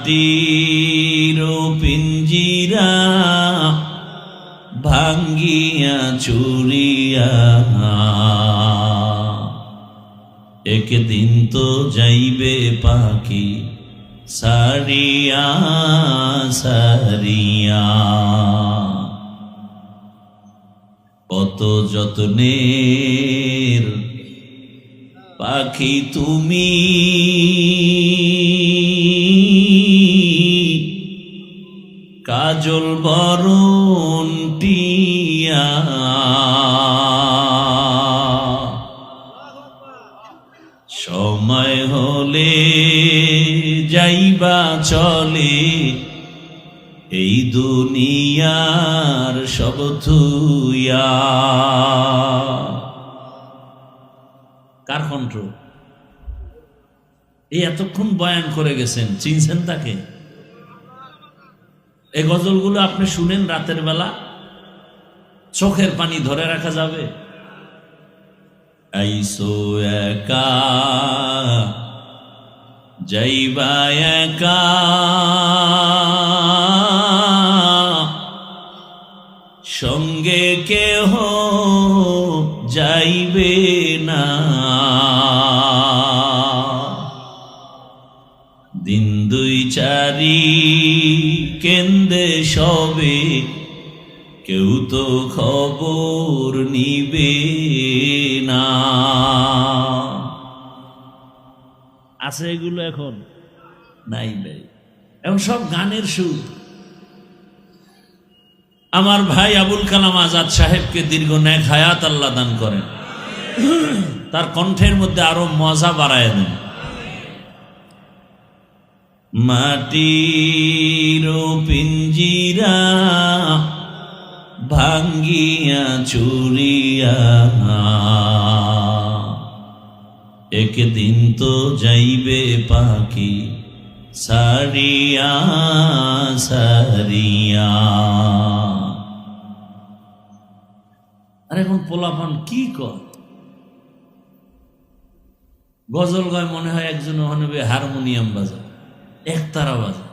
মাটির পিঞ্জিরা ভাঙ্গিয়া চুরিয়া একদিন তো যাইবে পাখি সারিয়া সারিয়া। কত যত্নের পাখি তুমি, কাজল বরণ টিয়া। সময় হলে যাইবা চলে এই দুনিয়ার সব থুইয়া। কার কণ্ঠ? এই এতক্ষণ বয়ান করে গেছেন, চিনছেন তাকে? এই গজলগুলো আপনি শুনেন রাতের বেলা, চোখের পানি ধরে রাখা যাবে? আইসো একা যাইবা একা, সঙ্গে কেহ যাইবে না। দিন দুই চারি কেন্দে সবে, কেউ তো খবর নিবে না। আছে এগুলো এখন? নাই নাই, এখন সব গানের সুর। আমার ভাই আবুল কালাম আজাদ সাহেবকে দীর্ঘ নেক হায়াত আল্লাহ দান করেন, তার কণ্ঠের মধ্যে আরো মজা বাড়ায় দেন। মাটির পিঞ্জিরা ভাঙ্গিয়া চুরিয়া একদিন তো যাইবে পাখি সারিয়া সারিয়া। আর এখন পোলাপান কি কর, গজল গায় মনে হয় একজন ওখানে হারমোনিয়াম বাজায়, একতারা বাজায়।